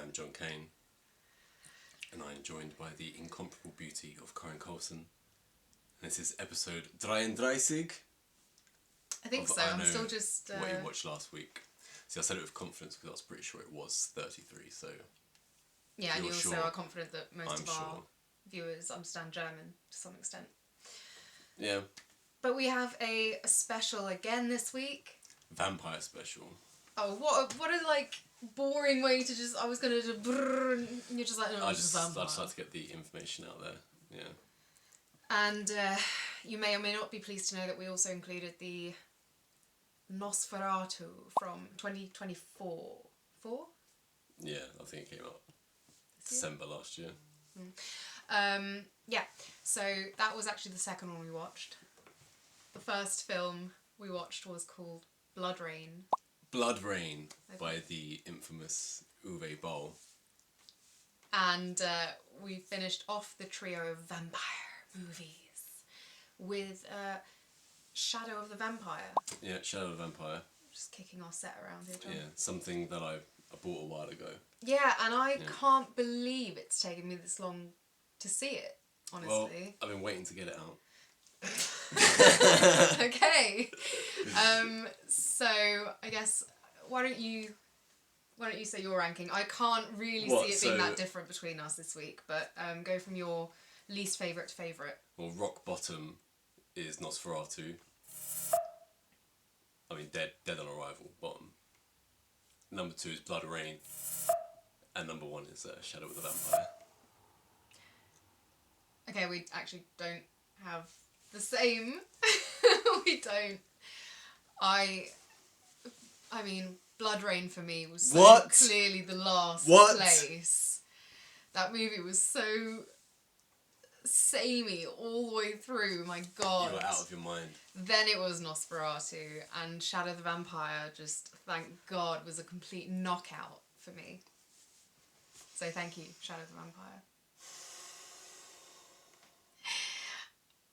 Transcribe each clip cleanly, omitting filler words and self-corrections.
I'm John Kane, and I am joined by the incomparable beauty of Karen Colson. And this is episode 33. I think so. I'm still just... what you watched last week. See, I said it with confidence because I was pretty sure it was 33, so... Yeah, and you also sure, are confident that most of our sure. viewers understand German to some extent. Yeah. But we have a special again this week. Vampire special. Oh, what a like boring way to just... I was going to do brrr, and you're just like, no, it's just vampire. I just like to get the information out there, yeah. And you may or may not be pleased to know that we also included the Nosferatu from 2024. Yeah, I think it came out December last year. Yeah, so that was actually the second one we watched. The first film we watched was called BloodRayne. BloodRayne by the infamous Uwe Boll. And we finished off the trio of vampire movies with Shadow of the Vampire. Yeah, Shadow of the Vampire. Just kicking our set around here, John. Yeah, something that I bought a while ago. Yeah, and I can't believe it's taken me this long to see it, honestly. Well, I've been waiting to get it out. Okay. So I guess why don't you say your ranking? I can't really see it being that different between us this week, but go from your least favourite to favourite. Well, rock bottom is Nosferatu. I mean, dead on arrival, bottom. Number 2 is BloodRayne. And number 1 is Shadow of the Vampire. Okay, we actually don't have the same. We don't. I mean, BloodRayne for me was so clearly the last place. That movie was so samey all the way through, my god. You were out of your mind. Then it was Nosferatu, and Shadow of the Vampire just, thank god, was a complete knockout for me. So thank you, Shadow of the Vampire.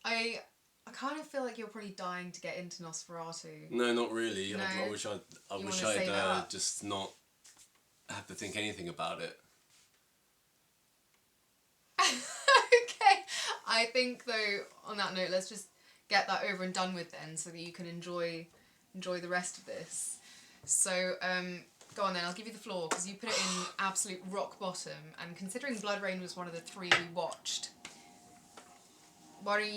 I kind of feel like you're probably dying to get into Nosferatu. No, not really. No? I wish I'd just not have to think anything about it. Okay. I think though, on that note, let's just get that over and done with then, so that you can enjoy the rest of this. So, go on then. I'll give you the floor because you put it in absolute rock bottom. And considering BloodRayne was one of the 3 we watched, why don't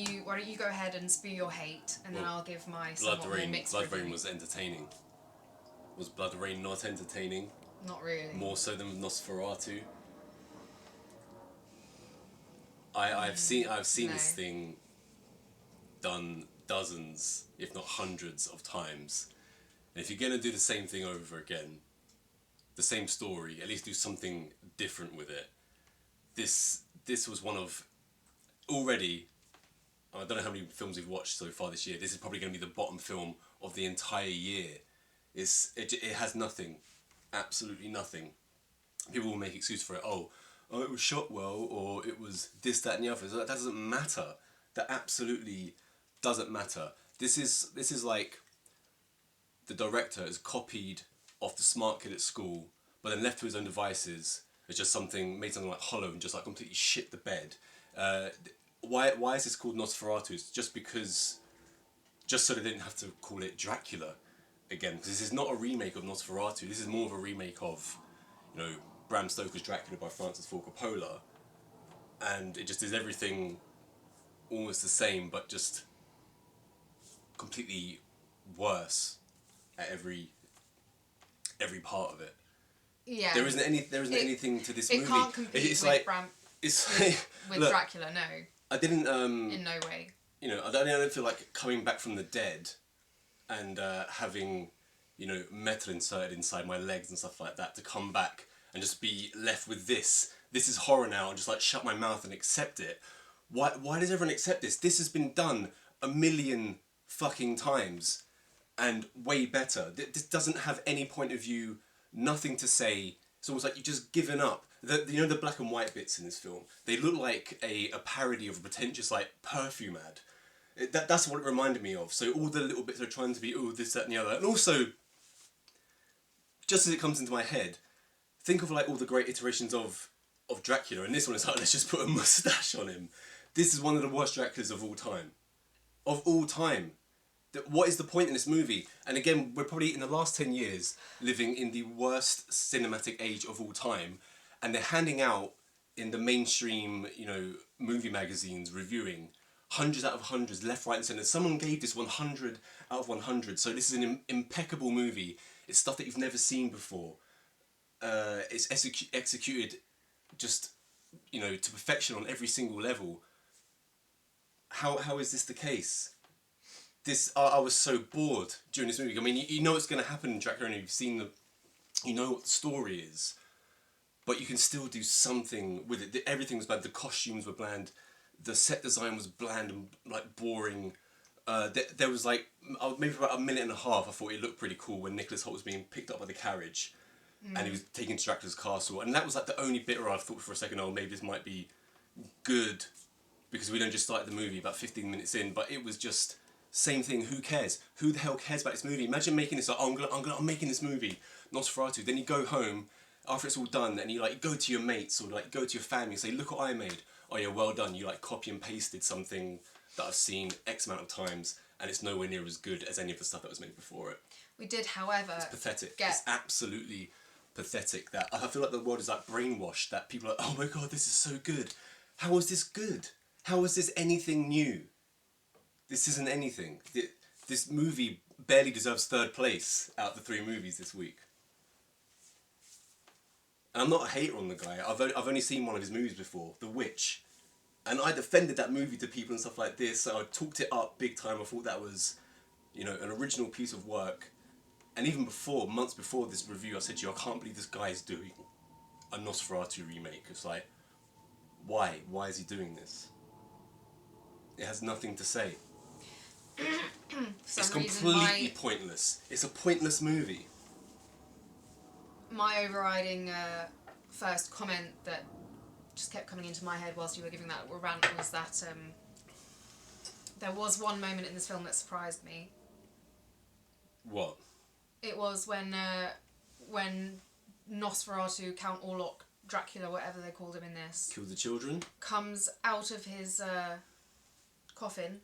you go ahead and spew your hate, and then I'll give my somewhat more mixed review. BloodRayne was entertaining. Was BloodRayne not entertaining? Not really. More so than Nosferatu. I've seen this thing done dozens, if not hundreds of times. And if you're gonna do the same thing over again, the same story, at least do something different with it. This was one of already. I don't know how many films we've watched so far this year. This is probably going to be the bottom film of the entire year. It has nothing, absolutely nothing. People will make excuses for it. Oh, it was shot well, or it was this, that, and the other. That doesn't matter. That absolutely doesn't matter. This is like the director has copied off the smart kid at school, but then left to his own devices. It's just made something like hollow and just like completely shit the bed. Why is this called Nosferatu? It's just so they didn't have to call it Dracula again. Because this is not a remake of Nosferatu. This is more of a remake of, Bram Stoker's Dracula by Francis Ford Coppola. And it just is everything almost the same, but just completely worse at every part of it. Yeah. There isn't anything to this movie. It can't compete with Dracula, no. I didn't... in no way. I don't feel like coming back from the dead and having, metal inserted inside my legs and stuff like that to come back and just be left with this. This is horror now, and just like shut my mouth and accept it. Why does everyone accept this? This has been done 1,000,000 fucking times and way better. This doesn't have any point of view, nothing to say. It's almost like you've just given up. The black and white bits in this film, they look like a parody of a pretentious like perfume ad. That's what it reminded me of. So all the little bits are trying to be this, that and the other. And also, just as it comes into my head, think of like all the great iterations of Dracula, and this one is like, let's just put a mustache on him. This is one of the worst Draculas of all time. Of all time. What is the point in this movie? And again, we're probably in the last 10 years living in the worst cinematic age of all time, and they're handing out in the mainstream, movie magazines, reviewing hundreds out of hundreds, left, right, and centre. Someone gave this 100 out of 100. So this is an impeccable movie. It's stuff that you've never seen before. It's executed just, to perfection on every single level. How is this the case? I was so bored during this movie. I mean, you know what's going to happen in Dracula, and you've seen you know what the story is, but you can still do something with it. Everything was bad. The costumes were bland. The set design was bland and like boring. There was like maybe for about a minute and a half I thought it looked pretty cool when Nicholas Hoult was being picked up by the carriage, and he was taken to Dracula's castle, and that was like the only bit where I thought for a second, oh, maybe this might be good, because we don't just start the movie about 15 minutes in. But it was just same thing. Who cares? Who the hell cares about this movie? Imagine making this like, I'm making this movie, Nosferatu. Then you go home after it's all done, and you like go to your mates or like go to your family and say, look what I made. Oh yeah, well done. You like copy and pasted something that I've seen X amount of times, and it's nowhere near as good as any of the stuff that was made before it. We did, however... It's pathetic. It's absolutely pathetic. That I feel like the world is like brainwashed, that people are like, oh my god, this is so good. How is this good? How is this anything new? This isn't anything. This movie barely deserves third place out of the 3 movies this week. And I'm not a hater on the guy. I've only seen one of his movies before, The Witch. And I defended that movie to people and stuff like this. So I talked it up big time. I thought that was, an original piece of work. And even before, months before this review, I said to you, I can't believe this guy is doing a Nosferatu remake. It's like, why? Why is he doing this? It has nothing to say. It's completely pointless. It's a pointless movie. My overriding first comment that just kept coming into my head whilst you were giving that rant was that there was one moment in this film that surprised me. What? It was when Nosferatu, Count Orlok, Dracula, whatever they called him in this... Kill the children? ...comes out of his coffin,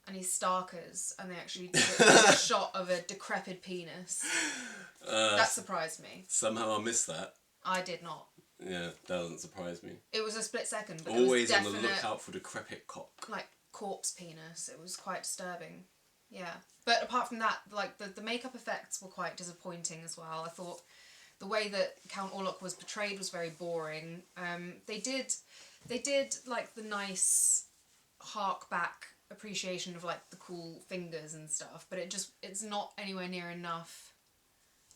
and he's Starkers, and they actually did a shot of a decrepit penis. That surprised me. Somehow I missed that. I did not. Yeah, that doesn't surprise me. It was a split second, but always it was on the lookout for decrepit cock. Like corpse penis. It was quite disturbing. Yeah, but apart from that, like the makeup effects were quite disappointing as well. I thought the way that Count Orlok was portrayed was very boring. They did like the nice hark back appreciation of like the cool fingers and stuff, but it's not anywhere near enough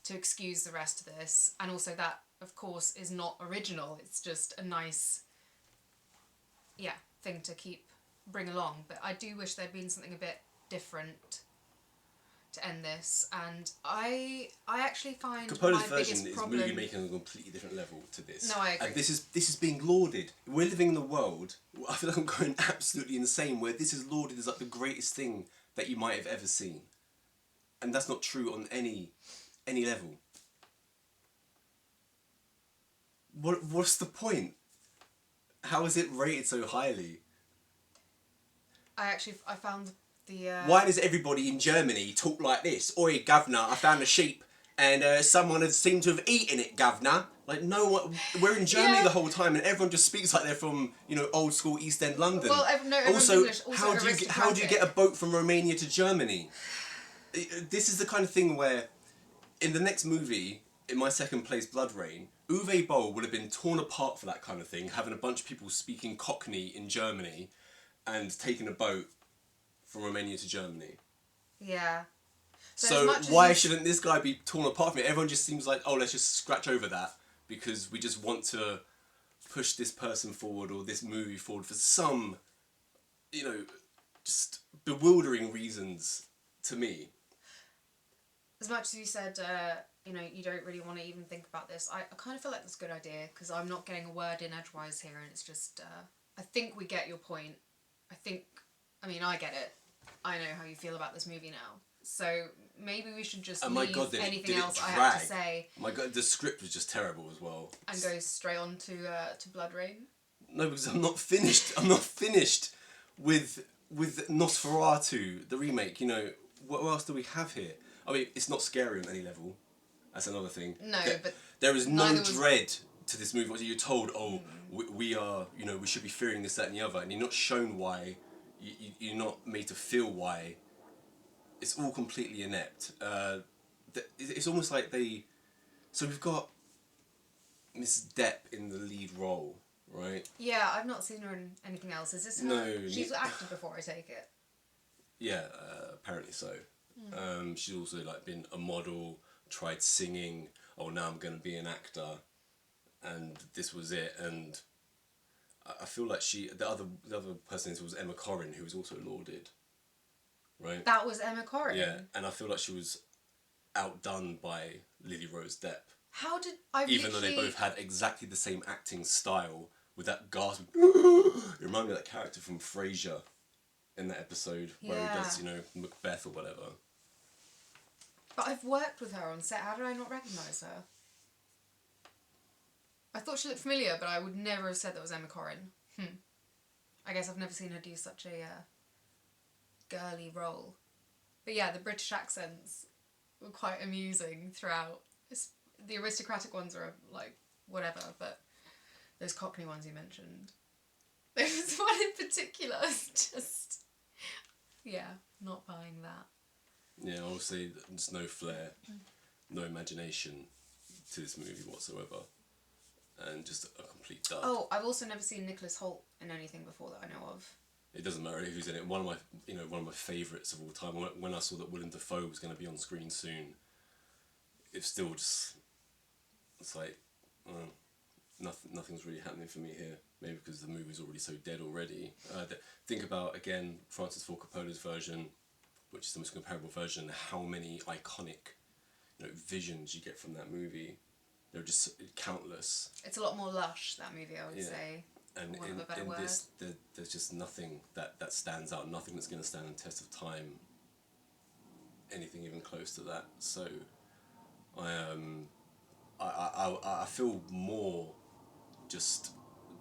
to excuse the rest of this. And also that, of course, is not original. It's just a nice, thing to bring along. But I do wish there'd been something a bit different to end this. And I actually find Coppola's my version biggest is problem... movie making on a completely different level to this. No, I agree. And this is being lauded. We're living in a world, I feel like I'm going absolutely insane, where this is lauded as like the greatest thing that you might have ever seen. And that's not true on any level. What's the point? How is it rated so highly? I found the... Why does everybody in Germany talk like this? Oi, governor, I found a sheep and someone had seemed to have eaten it, governor. Like, no one... We're in Germany the whole time and everyone just speaks like they're from, old school East End London. Well, everyone's English. Also, how do you get a boat from Romania to Germany? This is the kind of thing where, in the next movie, in my second place, BloodRayne, Uwe Boll would have been torn apart for that kind of thing, having a bunch of people speaking Cockney in Germany and taking a boat from Romania to Germany. Yeah. So why shouldn't this guy be torn apart from it? Everyone just seems like, oh, let's just scratch over that because we just want to push this person forward or this movie forward for some, just bewildering reasons to me. As much as you said, you don't really want to even think about this, I kind of feel like that's a good idea because I'm not getting a word in edgewise here, and it's just, I think we get your point. I get it. I know how you feel about this movie now. So maybe we should just Oh leave my God, anything did it else I have to drag? say. Oh my God, the script was just terrible as well. And go straight on to BloodRayne. No, because I'm not finished. I'm not finished with Nosferatu, the remake. You know, what else do we have here? I mean, it's not scary on any level. That's another thing. No, but there is no neither was- dread to this movie. You're told, oh, we are, you know, we should be fearing this, that, and the other, and you're not shown why. You're not made to feel why. It's all completely inept. It's almost like they. So we've got Miss Depp in the lead role, right? Yeah, I've not seen her in anything else. Is this her? No. She's acted before, I take it. Yeah, apparently so. She's also like been a model, tried singing. Oh, now I'm gonna be an actor, and this was it. And I feel like the other person was Emma Corrin, who was also lauded, right? That was Emma Corrin. Yeah, and I feel like she was outdone by Lily Rose Depp. How did I? Even though they both had exactly the same acting style, with that gasp. It reminded me of that character from Frasier, in that episode where he does, you know, Macbeth or whatever. But I've worked with her on set. How did I not recognise her? I thought she looked familiar, but I would never have said that was Emma Corrin. I guess I've never seen her do such a girly role. But yeah, the British accents were quite amusing throughout. The aristocratic ones are like whatever, but those Cockney ones you mentioned. There was one in particular, just... Yeah, not buying that. Yeah, obviously there's no flair, no imagination to this movie whatsoever, and just a complete dud. Oh, I've also never seen Nicholas Hoult in anything before that I know of. It doesn't matter who's in it. One of my favourites of all time. When I saw that Willem Dafoe was going to be on screen soon, it's still just, it's like, nothing's really happening for me here. Maybe because the movie's already so dead already. Think about, again, Francis Ford Coppola's version, which is the most comparable version, how many iconic, visions you get from that movie. They're just countless. It's a lot more lush, that movie, I would say. And in this, there's just nothing that stands out, nothing that's going to stand the test of time, anything even close to that. So, I feel more just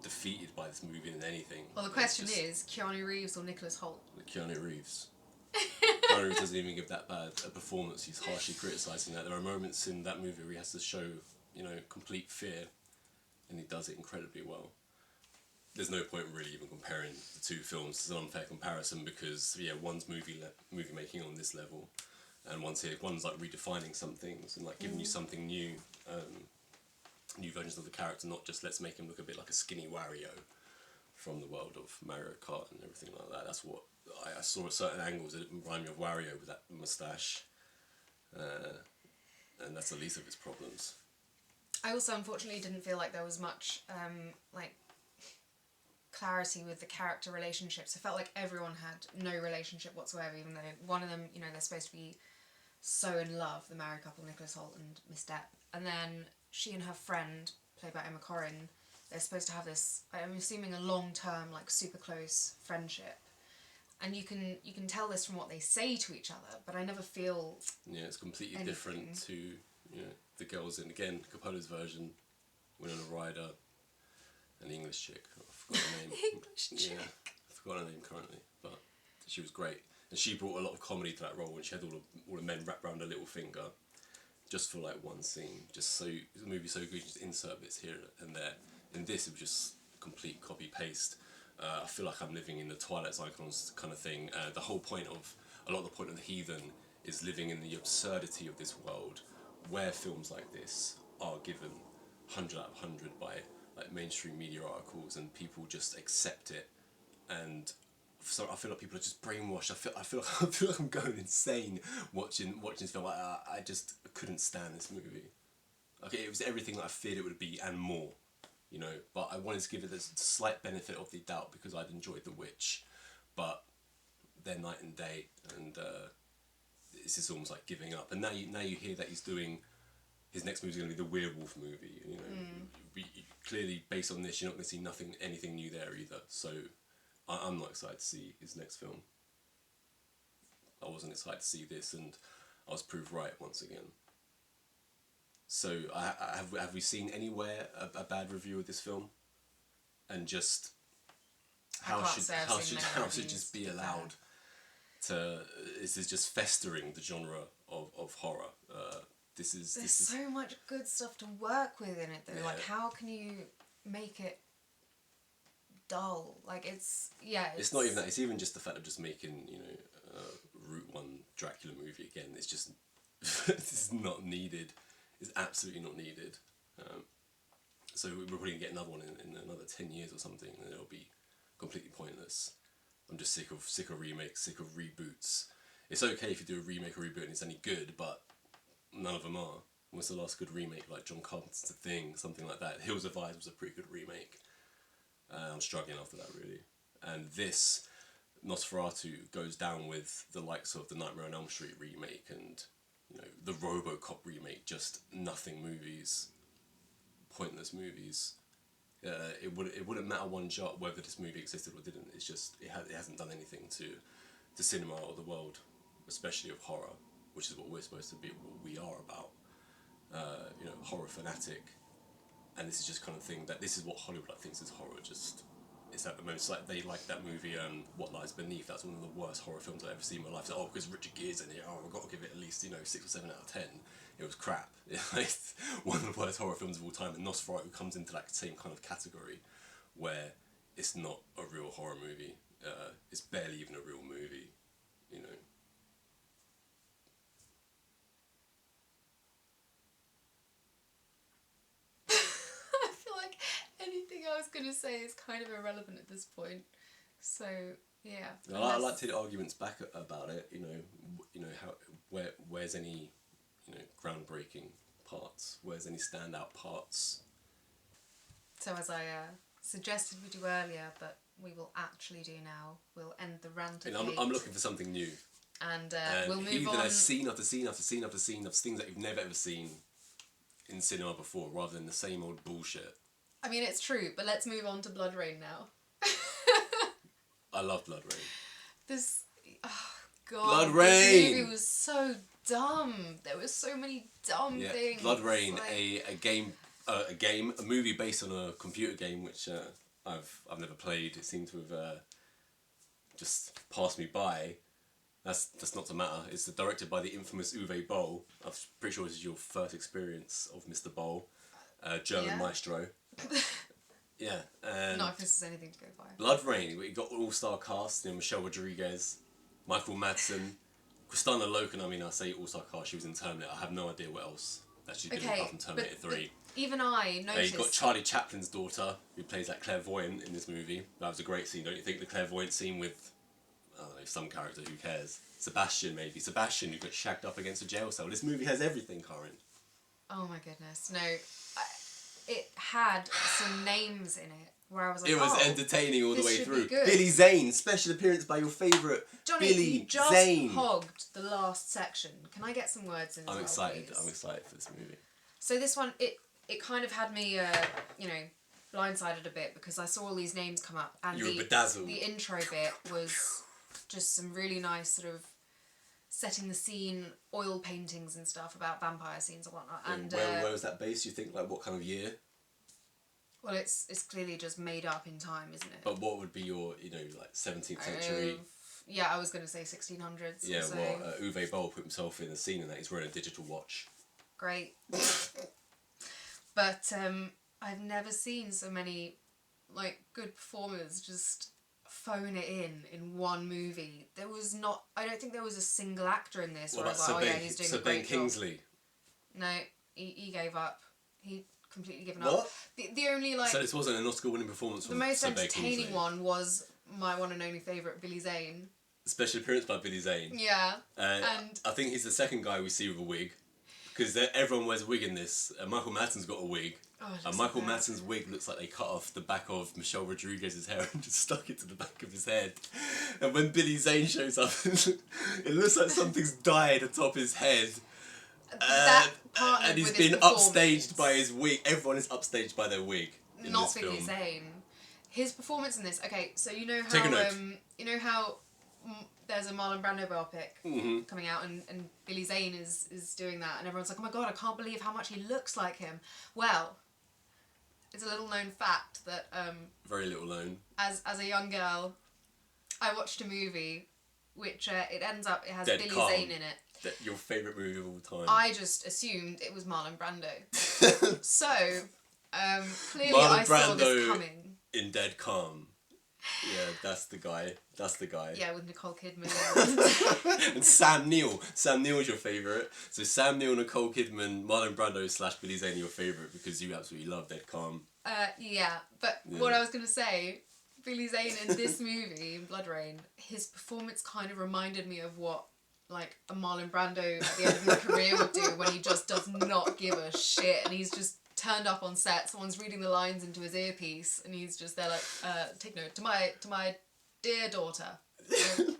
defeated by this movie than anything. Well, the question is, Keanu Reeves or Nicholas Hoult? Keanu Reeves. Keanu Reeves doesn't even give that bad a performance. He's harshly criticising that. There are moments in that movie where he has to show, complete fear, and he does it incredibly well. There's no point really even comparing the two films. It's an unfair comparison because, one's movie making on this level, and one's like redefining some things and like giving you something new, new versions of the character, not just let's make him look a bit like a skinny Wario from the world of Mario Kart and everything like that. That's what I saw at certain angles. It reminded me of Wario with that moustache, and that's the least of its problems. I also unfortunately didn't feel like there was much clarity with the character relationships. I felt like everyone had no relationship whatsoever, even though one of them, they're supposed to be so in love, the married couple, Nicholas Hoult and Miss Depp. And then she and her friend, played by Emma Corrin, they're supposed to have this, I'm assuming, a long-term, super close friendship. And you can tell this from what they say to each other, but I never feel... Yeah, it's completely anything. Different to, the girls in, again, Coppola's version, Winona Ryder, an English chick. I forgot her name. English chick. Yeah, I forgot her name currently, but she was great. And she brought a lot of comedy to that role when she had all the men wrapped around her little finger, just for one scene. Just so the movie's so good, you just insert bits here and there. In this, it was just complete copy paste. I feel like I'm living in the Twilight Zone kind of thing. A lot of the point of the Heathen is living in the absurdity of this world, where films like this are given 100 out of 100 by mainstream media articles, and people just accept it. And so I feel like people are just brainwashed. I feel like I'm going insane watching this film. I just couldn't stand this movie. Okay, it was everything that I feared it would be and more, But I wanted to give it the slight benefit of the doubt because I'd enjoyed The Witch, but they're night and day, and it's just almost like giving up. And now you hear that he's doing. His next movie is going to be the werewolf movie. Clearly, based on this, you're not going to see anything new there either. So, I'm not excited to see his next film. I wasn't excited to see this, and I was proved right once again. So have we seen anywhere a bad review of this film? And just how should just be allowed to? This is just festering the genre of horror. There's so much good stuff to work with in it though. Like, how can you make it dull? Like, it's not even that. It's even just the fact of just making, Route 1 Dracula movie again. It's just it's not needed. It's absolutely not needed. So we're probably gonna get another one in another 10 years or something, and it'll be completely pointless. I'm just sick of remakes, sick of reboots. It's okay if you do a remake or reboot and it's any good, but none of them are. What's the last good remake? Like John Carpenter's The Thing, something like that. Hills Have Eyes was a pretty good remake. I'm struggling after that, really. And this, Nosferatu, goes down with the likes of the Nightmare on Elm Street remake and, the RoboCop remake, just nothing movies, pointless movies. It wouldn't matter one jot whether this movie existed or didn't. It's just, it hasn't done anything to cinema or the world, especially of horror, which is what we're supposed to be, what we are about. Horror fanatic. And this is just kind of thing that this is what Hollywood thinks is horror. Just it's at the moment. It's like they like that movie What Lies Beneath. That's one of the worst horror films I've ever seen in my life. It's like, oh, because Richard Gere's in it. Oh, I've got to give it at least 6 or 7 out of 10. It was crap. It's one of the worst horror films of all time. And Nosferatu comes into that same kind of category, where it's not a real horror movie. It's barely even a real movie. Anything I was going to say is kind of irrelevant at this point. So, yeah. I like to hear the arguments back about it, where's any, groundbreaking parts? Where's any standout parts? So as I suggested we do earlier, but we will actually do now, we'll end the rant of hate. I'm looking for something new. And we'll move on. That has scene after scene after scene after scene of things that you've never ever seen in cinema before, rather than the same old bullshit. I mean, it's true, but let's move on to BloodRayne now. I love BloodRayne. This movie was so dumb. There were so many dumb things. BloodRayne, a movie based on a computer game which I've never played. It seemed to have just passed me by. That's not to matter. It's directed by the infamous Uwe Boll. I'm pretty sure this is your first experience of Mr. Boll, German maestro. Yeah. And not if this is anything to go by. BloodRayne, we got all-star cast, Michelle Rodriguez, Michael Madsen, Kristanna Loken. I mean, I say all-star cast, she was in Terminator. I have no idea what else that she's been in apart from Terminator 3. But even I noticed... You got Charlie Chaplin's daughter, who plays that clairvoyant in this movie. That was a great scene, don't you think? The clairvoyant scene with, I don't know, some character, who cares? Sebastian, maybe. Sebastian, who got shagged up against a jail cell. This movie has everything, Karen. Oh my goodness. No, it had some names in it where I was like, it was entertaining all the way through. Good. Billy Zane, special appearance by your favourite Johnny, Billy you just Zane. hogged the last section. Can I get some words in? I'm excited. Please? I'm excited for this movie. So this one, it kind of had me, blindsided a bit because I saw all these names come up, and you were bedazzled. The intro bit was just some really nice sort of setting the scene, oil paintings and stuff about vampire scenes and whatnot. And where was that based? You think, like, what kind of year? Well, it's clearly just made up in time, isn't it? But what would be your, 17th century? Yeah, I was going to say 1600s. Yeah, so. well, Uwe Boll put himself in the scene and that he's wearing a digital watch. Great. But I've never seen so many, good performers just phone it in one movie. I don't think there was a single actor in this where I was like, he's doing a great Kingsley? job. No, he gave up. He completely given what? up. The only So this wasn't an Oscar-winning performance from the most Sir Ben entertaining Kingsley. one was my one and only favourite, Billy Zane. Special appearance by Billy Zane. Yeah. And I think he's the second guy we see with a wig. Because everyone wears a wig in this. Michael Madsen's got a wig. And Michael Madsen's wig looks like they cut off the back of Michelle Rodriguez's hair and just stuck it to the back of his head. And when Billy Zane shows up, it looks like something's dyed atop his head. And he's been upstaged by his wig. Everyone is upstaged by their wig in Not this Billy film. Zane. His performance in this. Okay, so you know how Take a note. there's a Marlon Brando biopic Mm-hmm. coming out, and Billy Zane is doing that, and everyone's like, oh my god, I can't believe how much he looks like him. Well, it's a little known fact that Very little known. as a young girl, I watched a movie which it ends up, it has Dead Billy Calm. Zane in it. Your favourite movie of all time. I just assumed it was Marlon Brando. So, clearly Marlon I saw this Brando coming. in Dead Calm. Yeah, that's the guy. Yeah, with Nicole Kidman. And Sam Neill. Sam Neill's your favourite. So Sam Neill, Nicole Kidman, Marlon Brando / Billy Zane are your favourite because you absolutely love Dead Calm. Yeah, but what I was going to say, Billy Zane in this movie, in BloodRayne, his performance kind of reminded me of what like a Marlon Brando at the end of his career would do when he just does not give a shit and he's just turned up on set, someone's reading the lines into his earpiece and he's just there like, take note, to my dear daughter.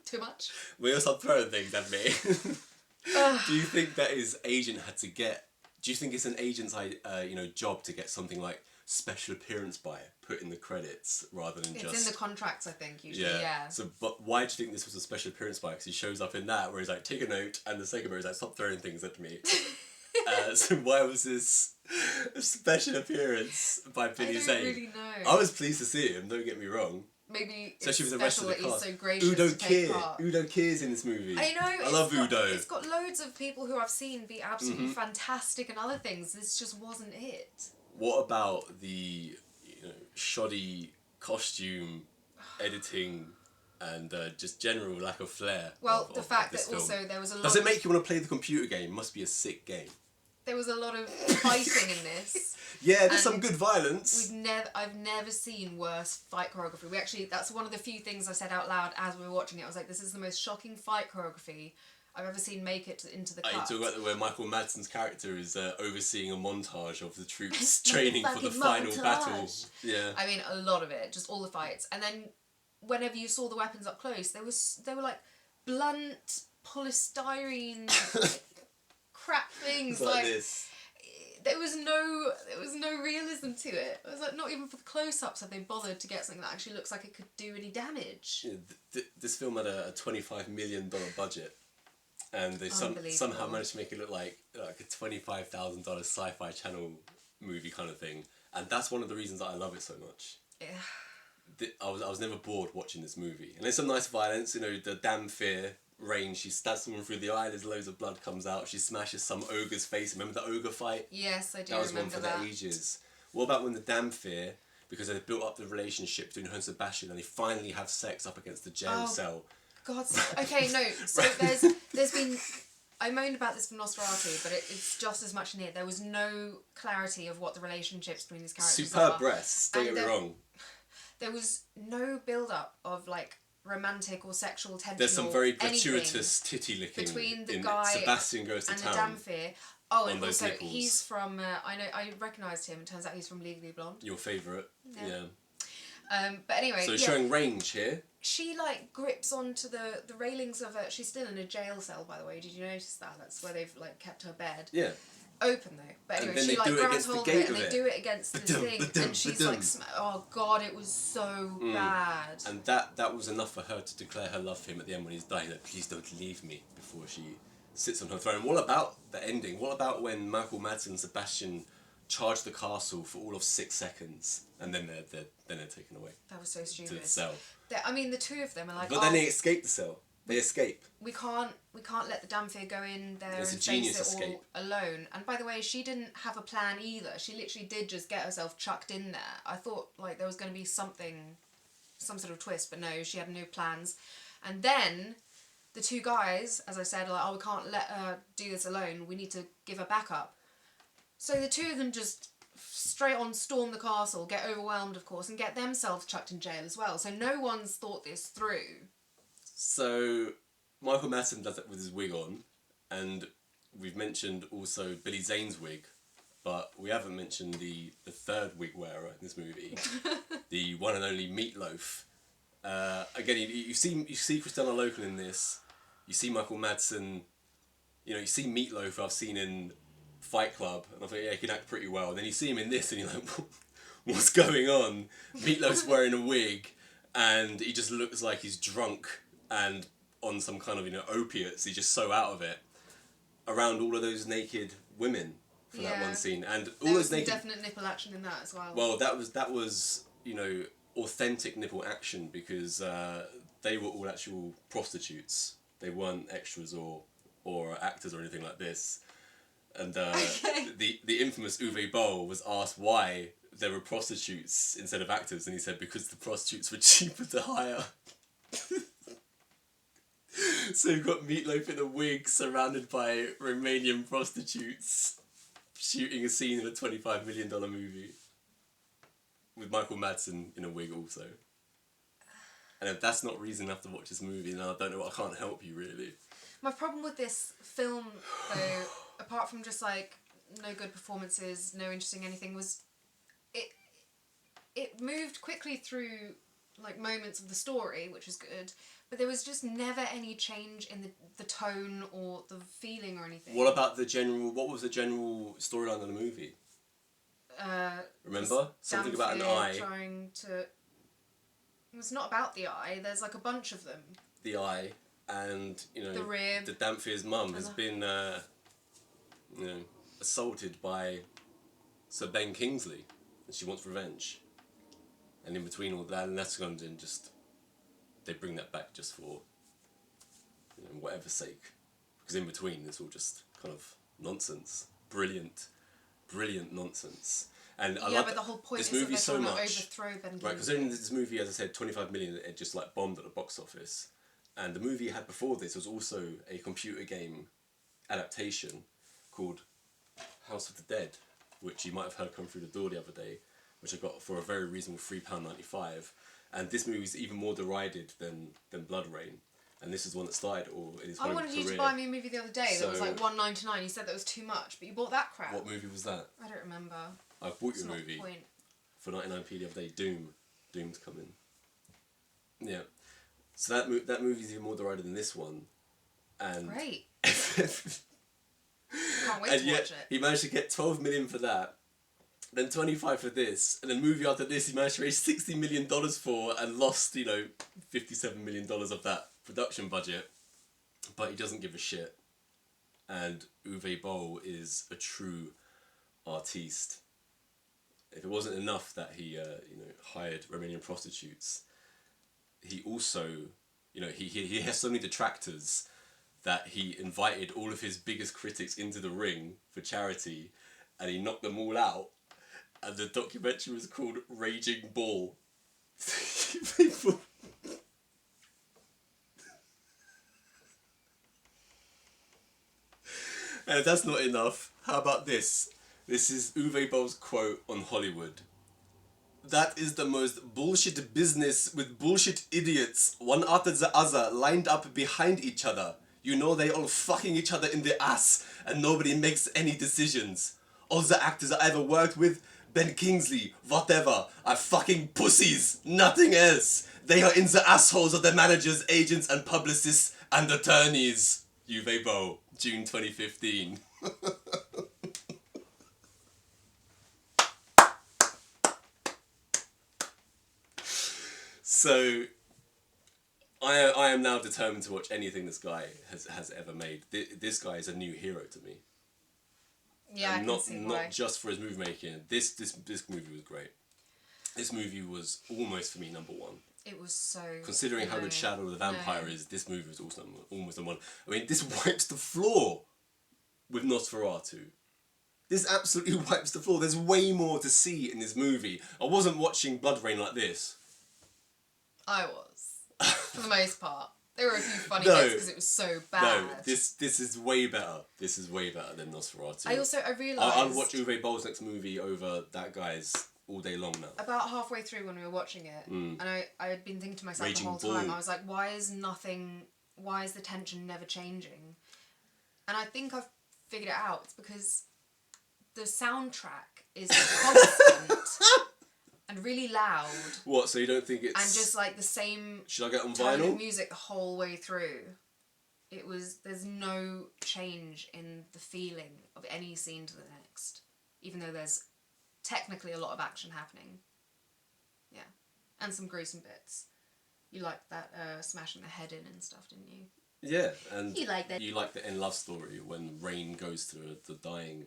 Too much? We'll stop throwing things at me. Do you think that his agent had to get... Do you think it's an agent's job to get something like special appearance by put in the credits rather than it's in the contracts, I think, usually, yeah. So, but why do you think this was a special appearance by? Because he shows up in that where he's like, take a note, and the second where he's like, stop throwing things at me. So why was this a special appearance by Billy Zane? I don't really know. I was pleased to see him, don't get me wrong. Maybe Especially it's with the rest special of the that cast. he's so gracious Udo to take part. Udo Kier's in this movie. I know. I love Udo. It's got loads of people who I've seen be absolutely fantastic and other things. This just wasn't it. What about the shoddy costume editing and just general lack of flair? Well, the fact this that film? also there was a lot. Does it make you want to play the computer game? Must be a sick game. There was a lot of fighting in this. Yeah, there's some good violence. I've never seen worse fight choreography. That's one of the few things I said out loud as we were watching it. I was like, this is the most shocking fight choreography I've ever seen make it into the cut. You talk about where Michael Madsen's character is overseeing a montage of the troops training for the final battle. Yeah. I mean, a lot of it, just all the fights. And then whenever you saw the weapons up close, they were like blunt polystyrene crap things like this. There was no realism to it. It was like not even for the close-ups have they bothered to get something that actually looks like it could do any damage. Yeah, this film had a $25 million budget, and they somehow managed to make it look like a $25,000 Sci-Fi Channel movie kind of thing, and that's one of the reasons that I love it so much. Yeah. I was never bored watching this movie, and there's some nice violence. The damn fear. Rain, she stabs someone through the eye, there's loads of blood comes out, she smashes some ogre's face. Remember the ogre fight? Yes, I do remember that. That was one for the ages. What about when the Damphir, because they've built up the relationship between her and Sebastian and they finally have sex up against the jail cell? God, okay, no, so there's been... I moaned about this from Nosferatu, but it's just as much in here. There was no clarity of what the relationships between these characters are. Superb breasts, don't get me wrong. There was no build-up of, like, romantic or sexual tension. There's some very gratuitous titty licking between the guy Sebastian goes to and town the Damphir. Oh, and also nipples. he's from. I recognised him. It turns out he's from Legally Blonde. Your favourite, yeah. But anyway, so showing range here. She like grips onto the railings of her. She's still in a jail cell, by the way. Did you notice that? That's where they've like kept her bed. Yeah. Open though, but anyway, she like grabs hold of it and they do it against this thing, and she's like, oh god, it was so bad. And that was enough for her to declare her love for him at the end when he's dying. That please don't leave me before she sits on her throne. What about the ending? What about when Michael Madsen and Sebastian charge the castle for all of 6 seconds and then they're taken away? That was so stupid. To the cell. I mean, the two of them are like. But then they escape the cell. They escape. We can't let the Damphir go in there It's and a genius face it escape. all alone. And by the way, she didn't have a plan either. She literally did just get herself chucked in there. I thought like there was going to be some sort of twist, but no, she had no plans. And then the two guys, as I said, are like, oh, we can't let her do this alone. We need to give her backup. So the two of them just straight on storm the castle, get overwhelmed, of course, and get themselves chucked in jail as well. So no one's thought this through. So Michael Madsen does it with his wig on, and we've mentioned also Billy Zane's wig, but we haven't mentioned the third wig wearer in this movie, the one and only Meatloaf. Again, you see Christina Loken in this, you see Michael Madsen, you see Meatloaf who I've seen in Fight Club, and I think yeah, he can act pretty well. And then you see him in this, and you're like, what's going on? Meatloaf's wearing a wig, and he just looks like he's drunk and on some kind of, opiates. He's just so out of it around all of those naked women for that one scene. And all there those was some naked... definite nipple action in that as well. Well, that was authentic nipple action because they were all actual prostitutes. They weren't extras or actors or anything like this. And the infamous Uwe Boll was asked why there were prostitutes instead of actors, and he said because the prostitutes were cheaper to hire. So you've got Meatloaf in a wig surrounded by Romanian prostitutes shooting a scene in a $25 million movie. With Michael Madsen in a wig also. And if that's not reason enough to watch this movie, then I don't know, I can't help you really. My problem with this film, though, apart from just like no good performances, no interesting anything, was it moved quickly through like moments of the story, which was good, but there was just never any change in the tone or the feeling or anything. What was the general storyline of the movie? Remember? Something about an eye. Trying to... It's not about the eye, there's like a bunch of them. The eye, and, the rib. the Damphere's mum has been, assaulted by Sir Ben Kingsley, and she wants revenge. And in between all that, and that's going to just... They bring that back just for, whatever sake. Because in between, it's all just kind of nonsense. Brilliant nonsense. And I love but the whole point this is movie that so they're trying much. to overthrow Ben Kingsley. Right, because in this movie, as I said, 25 million, it just like bombed at the box office. And the movie had before this was also a computer game adaptation called House of the Dead, which you might have heard come through the door the other day, which I got for a very reasonable £3.95. And this movie is even more derided than BloodRayne. And this is the one that started all in his Hollywood career. I wanted you to buy me a movie the other day that was like $1.99. You said that was too much, but you bought that crap. What movie was that? I don't remember. I bought you a movie for 99p the other day. Doom's coming. Yeah. So that movie's even more derided than this one. And great. Can't wait to watch it. He managed to get 12 million for that. Then 25 for this, and then movie after this he managed to raise $60 million for and lost, $57 million of that production budget. But he doesn't give a shit. And Uwe Boll is a true artiste. If it wasn't enough that he, hired Romanian prostitutes, he also, he has so many detractors that he invited all of his biggest critics into the ring for charity, and he knocked them all out. And the documentary was called Raging Bull. People... And if that's not enough, how about this? This is Uwe Boll's quote on Hollywood. That is the most bullshit business with bullshit idiots, one after the other, lined up behind each other. They all fucking each other in the ass, and nobody makes any decisions. All the actors I ever worked with, Ben Kingsley, whatever, are fucking pussies, nothing else. They are in the assholes of their managers, agents, and publicists, and attorneys. Uwe Boll, June 2015. So, I am now determined to watch anything this guy has ever made. This guy is a new hero to me. Yeah, and I can see why. Not just for his movie making. This movie was great. This movie was almost for me number one. It was so... Considering how good Shadow of the Vampire is, this movie was also almost number one. I mean, this wipes the floor with Nosferatu. This absolutely wipes the floor. There's way more to see in this movie. I wasn't watching BloodRayne like this. I was. For the most part. There were a few funny bits because it was so bad. No, this is way better. This is way better than Nosferatu. I realised... I'll watch Uwe Boll's next movie over that guy's all day long now. About halfway through when we were watching it, and I had been thinking to myself Raging the whole Bull. time, I was like, why is the tension never changing? And I think I've figured it out. It's because the soundtrack is constant and really loud. What, so you don't think it's... And just like the same should I get on tone vinyl? of music the whole way through. There's no change in the feeling of any scene to the next. Even though there's technically a lot of action happening. Yeah. And some gruesome bits. you liked that smashing the head in and stuff, didn't you? Yeah, and You like that. You like the end love story when Rain goes to the dying,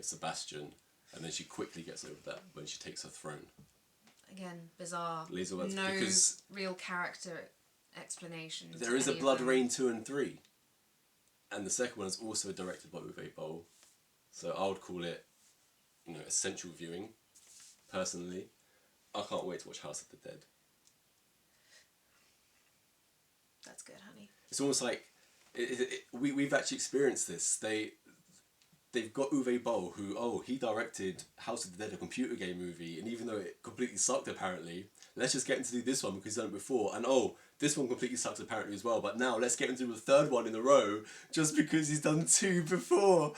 Sebastian, and then she quickly gets over that when she takes her throne. Again, bizarre. No, because real character explanation. There is a BloodRayne 2 and 3, and the second one is also directed by Uwe Boll, so I would call it, essential viewing. Personally, I can't wait to watch House of the Dead. That's good, honey. It's almost like we've actually experienced this. They've got Uwe Boll, who he directed House of the Dead, a computer game movie, and even though it completely sucked apparently, let's just get him to do this one because he's done it before, and this one completely sucks apparently as well, but now let's get him to do the third one in a row just because he's done 2 before.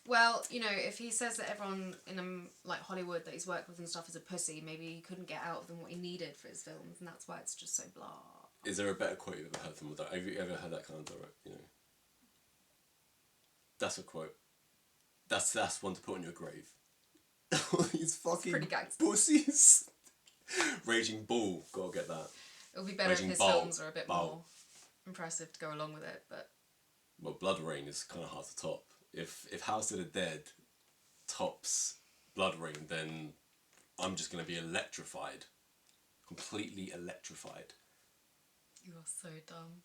Well, if he says that everyone in Hollywood that he's worked with and stuff is a pussy, maybe he couldn't get out of them what he needed for his films, and that's why it's just so blah. Is there a better quote you've ever heard from that? Have you ever heard that kind of direct? That's a quote. That's one to put on your grave. These fucking pussies. Raging Bull. Gotta get that. It would be better Raging if his Bull. films are a bit more impressive to go along with it, but... Well, BloodRayne is kind of hard to top. If House of the Dead tops BloodRayne, then I'm just going to be electrified. Completely electrified. You are so dumb.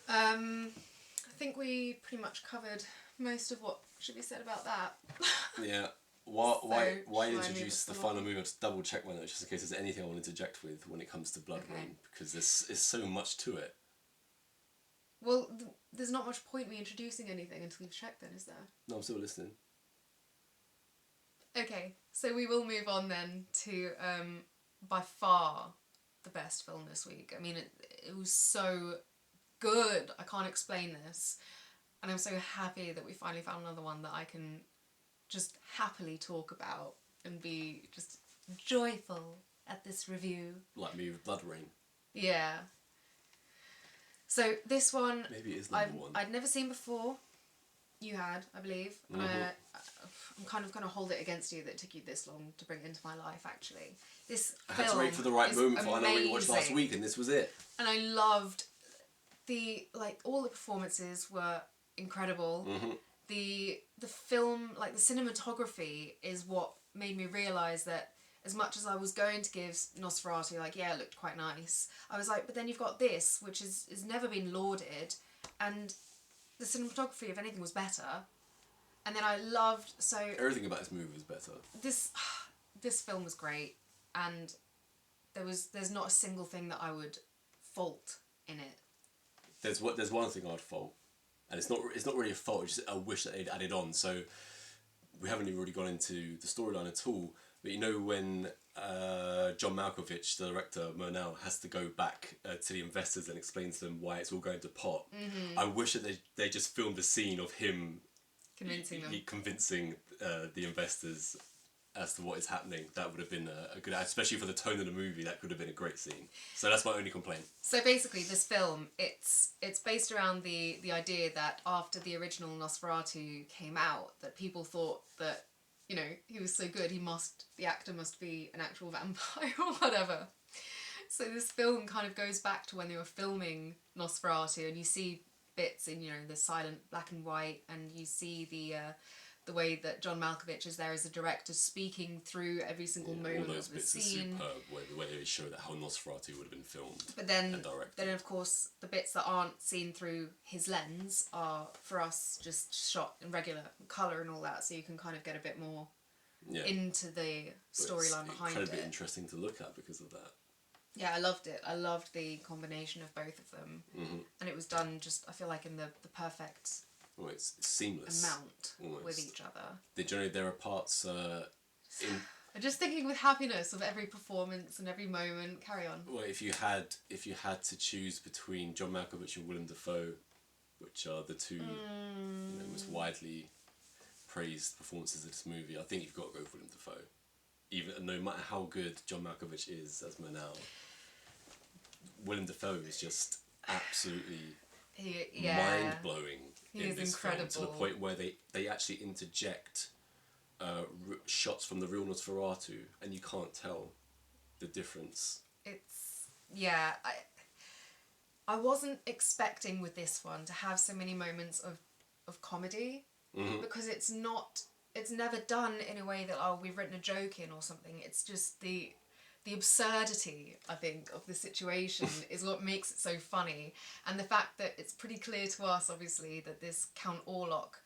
I think we pretty much covered most of what should be said about that. Yeah. Why introduce the final along? movie? I'll just double check my notes just in case there's anything I want to interject with when it comes to BloodRayne, because there's so much to it. Well, there's not much point me introducing anything until you've checked then, is there? No, I'm still listening. Okay, so we will move on then to, by far, the best film this week. I mean, it was so good. I can't explain this. And I'm so happy that we finally found another one that I can just happily talk about and be just joyful at this review. Like me with BloodRayne. Yeah. So this one, maybe it is number one. I'd never seen before. You had, I believe. Mm-hmm. I'm kind of going to hold it against you that it took you this long to bring it into my life, actually. This I film had to wait for the right moment for I know what you watched last amazing. week, and this was it. And I loved all the performances were incredible. Mm-hmm. The film, the cinematography is what made me realise that as much as I was going to give Nosferatu, it looked quite nice, I was like, but then you've got this, which has never been lauded, and the cinematography, if anything, was better. And then I loved, everything about this movie was better. This film was great, and there's not a single thing that I would fault in it. There's one thing I'd fault, and it's not really a fault, it's just I wish that they'd added on. So we haven't even really gone into the storyline at all, but when John Malkovich, the director, Murnau, has to go back to the investors and explain to them why it's all going to pot. Mm-hmm. I wish that they just filmed a scene of him convincing the investors as to what is happening. That would have been a good, especially for the tone of the movie, that could have been a great scene. So that's my only complaint. So basically this film, it's based around the idea that after the original Nosferatu came out, that people thought that, he was so good, the actor must be an actual vampire or whatever. So this film kind of goes back to when they were filming Nosferatu, and you see bits in, the silent black and white, and you see the way that John Malkovich is there as a director speaking through every single moment of the scene. All those bits are superb, where they show that how Nosferatu would have been filmed and directed. Then of course the bits that aren't seen through his lens are, for us, just shot in regular colour and all that, so you can kind of get a bit more into the storyline behind it. It's incredibly interesting to look at because of that. Yeah, I loved it. I loved the combination of both of them. Mm-hmm. And it was done just, I feel like, in the perfect it's seamless amount almost with each other. There are parts I'm just thinking with happiness of every performance and every moment. Carry on. Well, if you had to choose between John Malkovich and Willem Dafoe, which are the two most widely praised performances of this movie, I think you've got to go with Willem Dafoe. Even no matter how good John Malkovich is as Murnau, Willem Dafoe is just absolutely mind blowing in this incredible. film, to the point where they actually interject shots from the real Nosferatu, and you can't tell the difference. I wasn't expecting with this one to have so many moments of comedy, because it's never done in a way that, oh, we've written a joke in or something. It's just the absurdity, I think, of the situation is what makes it so funny. And the fact that it's pretty clear to us, obviously, that this Count Orlok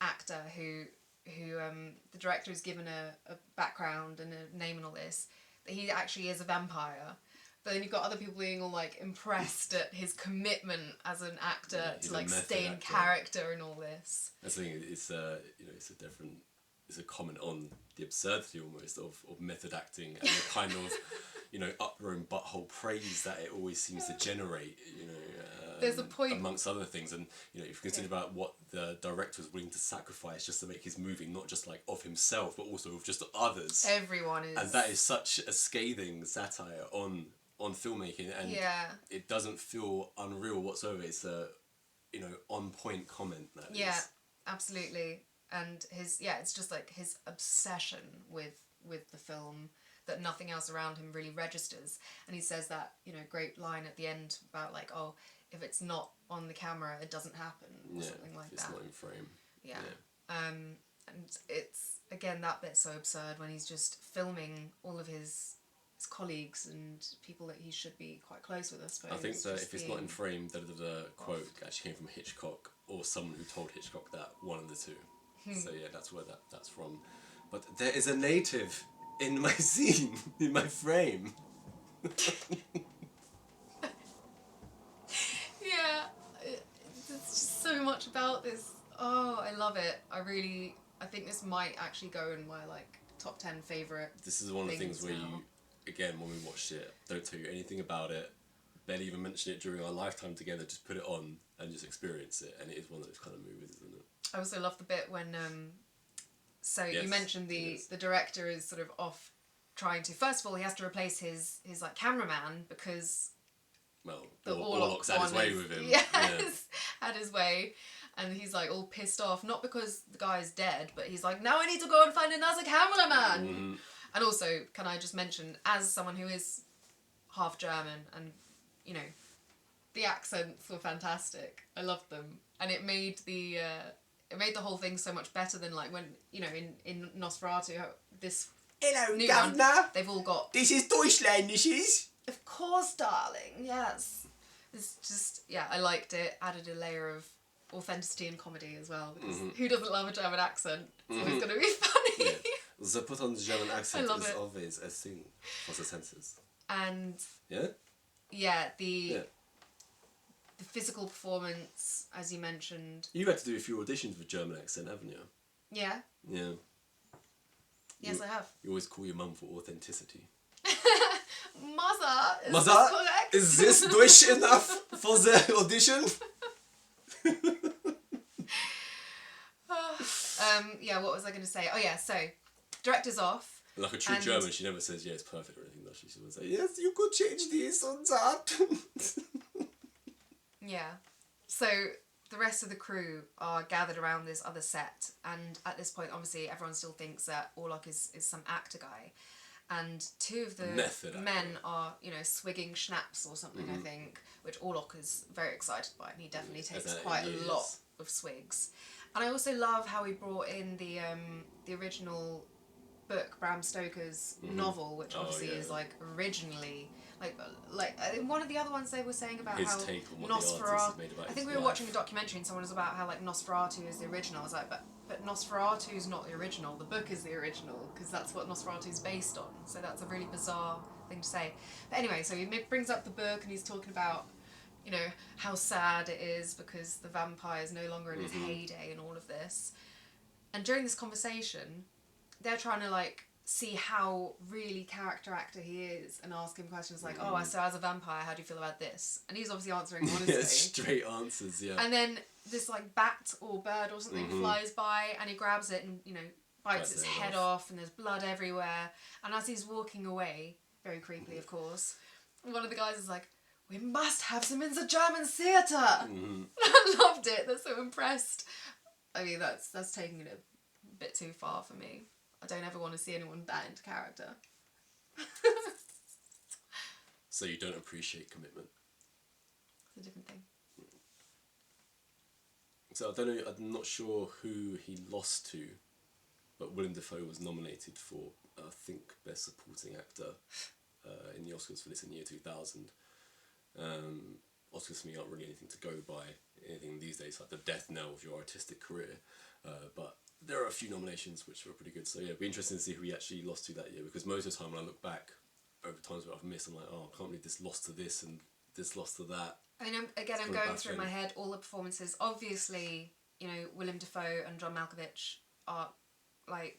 actor who the director has given a background and a name and all this, that he actually is a vampire. But then you've got other people being all like impressed at his commitment as an actor to like stay in character and all this. That's the thing. It's it's a comment on the absurdity almost of method acting and the kind of uproar and butthole praise that it always seems to generate. There's a point, amongst other things, and if you consider about what the director was willing to sacrifice just to make his movie, not just like of himself but also of just others. Everyone is, and that is such a scathing satire on filmmaking, and it doesn't feel unreal whatsoever. It's a on point comment. Absolutely. And it's just like his obsession with the film that nothing else around him really registers. And he says that great line at the end about like, oh, if it's not on the camera it doesn't happen, or something like that. It's not in frame. And it's again that bit's so absurd when he's just filming all of his colleagues and people that he should be quite close with, I suppose. I think that if it's not in frame, the quote actually came from Hitchcock, or someone who told Hitchcock that, one of the two. So that's where that's from. But there is a native in my scene, in my frame. There's just so much about this. Oh, I love it. I think this might actually go in my like top 10 favourite. This is one of the things where you, again, when we watched it, don't tell you anything about it, barely even mention it during our lifetime together, just put it on and just experience it, and it is one of those kind of movies, isn't it? I also love the bit when you mentioned the director is sort of off trying to, first of all he has to replace his like cameraman because the Orlok's had his way with him. Had his way, and he's like all pissed off, not because the guy's dead, but he's like, now I need to go and find another cameraman. And also, can I just mention, as someone who is half German, and the accents were fantastic. I loved them, and it made the whole thing so much better than like when in Nosferatu, this hello new governor, one, they've all got, this is Deutschland, this is. Of course, darling, yes. It's just, I liked it, added a layer of authenticity and comedy as well, because who doesn't love a German accent? It's always going to be funny. The put on the German accent is it. always a thing for the senses. And the physical performance, as you mentioned. You've had to do a few auditions with German accent, haven't you? Yeah. Yeah. Yes, I have. You always call your mum for authenticity. Mother, is Mother, this correct? is this Deutsch enough for the audition? What was I going to say? Oh yeah, so director's off. Like a true German, she never says, it's perfect or anything, does she? She would say, yes, you could change this and that. Yeah. So the rest of the crew are gathered around this other set, and at this point, obviously, everyone still thinks that Orlok is some actor guy. And two of the men are, swigging schnapps or something, I think, which Orlok is very excited by, and he definitely takes quite a lot of swigs. And I also love how he brought in the original book, Bram Stoker's novel, which obviously is like originally like one of the other ones they were saying about his how take on what Nosferatu. made about I think we were watching a documentary and someone was about how like Nosferatu is the original. I was like, but Nosferatu is not the original. The book is the original because that's what Nosferatu is based on. So that's a really bizarre thing to say. But anyway, so he brings up the book and he's talking about how sad it is because the vampire is no longer in his heyday and all of this. And during this conversation, they're trying to like see how really character actor he is and ask him questions like, oh, so as a vampire, how do you feel about this? And he's obviously answering honestly. Straight answers, And then this like bat or bird or something flies by and he grabs it and, bites its head off and there's blood everywhere. And as he's walking away, very creepily of course, one of the guys is like, we must have some in the German theatre. I loved it. They're so impressed. I mean, that's taking it a bit too far for me. I don't ever want to see anyone that into character. So you don't appreciate commitment. It's a different thing. So I don't know, I'm not sure who he lost to, but Willem Dafoe was nominated for, I think, Best Supporting Actor in the Oscars for this in the year 2000. Oscars for me aren't really anything to go by, anything these days, like the death knell of your artistic career. But there are a few nominations which were pretty good. So yeah, it'd be interesting to see who he actually lost to that year, because most of the time when I look back over times where I've missed, I'm like, oh, I can't believe this lost to this and this lost to that. I mean, I'm going through in my head all the performances. Obviously, you know, Willem Dafoe and John Malkovich are like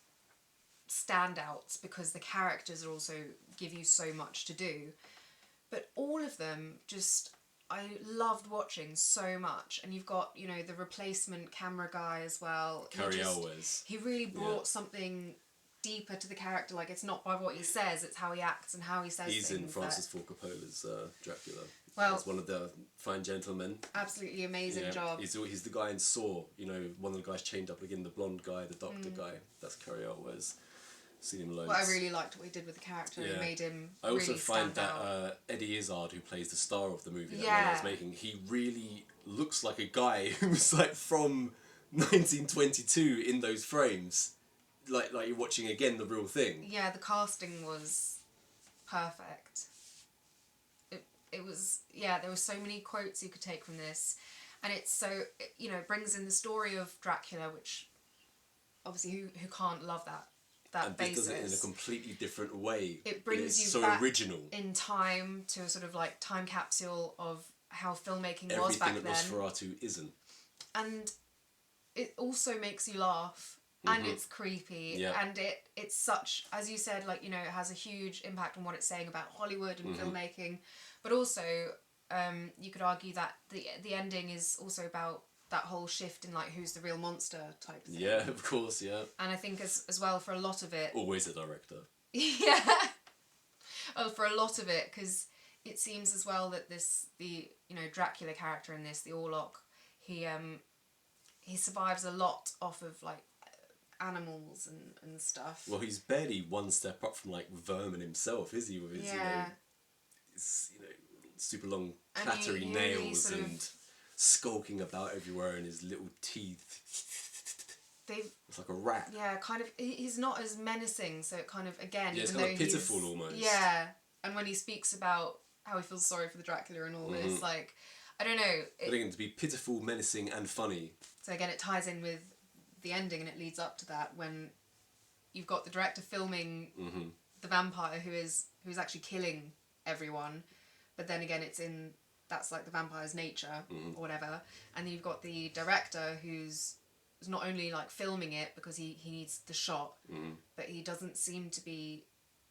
standouts because the characters are also give you so much to do. But all of them just, I loved watching so much. And you've got, you know, the replacement camera guy as well. Cary Elwes. He really brought something deeper to the character. Like, it's not by what he says, it's how he acts and how he says He's things. in Francis Ford Coppola's Dracula. Well, as one of the fine gentlemen. Absolutely amazing job. He's the guy in Saw, you know, one of the guys chained up again, the blonde guy, the doctor guy. That's Cary Elwes. Seen him loads. Well, I really liked what he did with the character. It made him I also really find stand that out. Eddie Izzard, who plays the star of the movie that I was making, he really looks like a guy who's like from 1922 in those frames. Like you're watching again the real thing. Yeah, the casting was perfect. It was, there were so many quotes you could take from this, and it's so, you know, it brings in the story of Dracula, which obviously who can't love that and basis. this does it in a completely different way. It brings you so back original in time to a sort of like time capsule of how filmmaking Everything was back that then. Nosferatu isn't. And it also makes you laugh. And it's creepy, and it's such, as you said, like, you know, it has a huge impact on what it's saying about Hollywood and filmmaking, but also you could argue that the ending is also about that whole shift in like who's the real monster type thing. Yeah, of course, yeah. And I think as well for a lot of it. Always a director. Yeah. Well, for a lot of it, because it seems as well that the Dracula character in this, the Orlok, he survives a lot off of like animals and stuff. Well, he's barely one step up from like vermin himself, is he? With his, his, super long clattery nails and skulking about everywhere and his little teeth. It's like a rat. Yeah, kind of. He's not as menacing, so it kind of, again, yeah, it's even kind of pitiful almost. Yeah, and when he speaks about how he feels sorry for the Dracula and all this, like, I don't know. I think to be pitiful, menacing, and funny. So again, it ties in with the ending, and it leads up to that when you've got the director filming the vampire who's actually killing everyone, but then again that's like the vampire's nature or whatever, and then you've got the director who's not only like filming it because he needs the shot, but he doesn't seem to be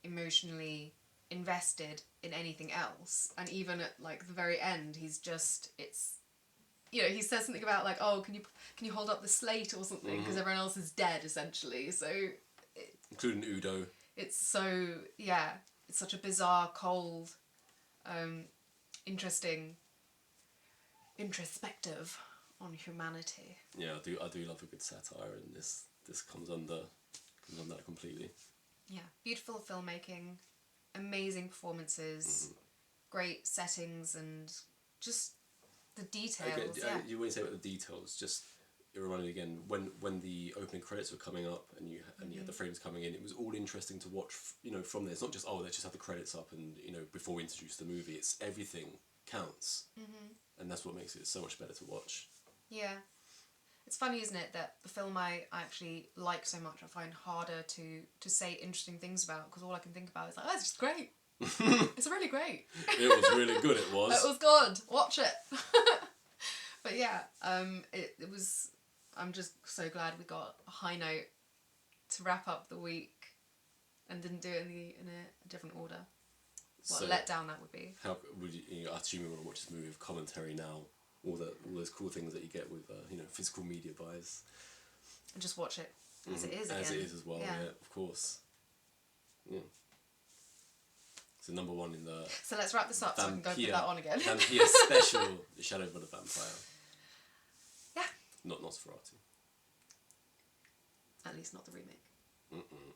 emotionally invested in anything else, and even at like the very end he says something about like, oh, can you hold up the slate or something, because everyone else is dead essentially, so including Udo. It's so, it's such a bizarre, cold, interesting, introspective on humanity. Yeah, I do love a good satire, and this comes under that completely. Yeah, beautiful filmmaking, amazing performances, great settings, and just the details. You wouldn't say about the details, just it reminded me again when the opening credits were coming up and you had the frames coming in. It was all interesting to watch. From there, it's not just let's just have the credits up and before we introduce the movie. It's everything counts, and that's what makes it so much better to watch. Yeah, it's funny, isn't it, that the film I actually like so much, I find harder to say interesting things about, because all I can think about is like, oh, it's just great. It's really great. It was really good. It was. It was good. Watch it. But yeah, it was. I'm just so glad we got a high note to wrap up the week, and didn't do it in a different order. What a letdown that would be. How would you? I assume you want to watch this movie with commentary now. All those cool things that you get with physical media buys. And just watch it as it is again. As it is as well. Yeah, of course. Yeah. So number one in the... So let's wrap this up so I can go put that on again. Vampire special, The Shadow of the Vampire. Yeah. Not Nosferatu. At least not the remake. Mm-mm.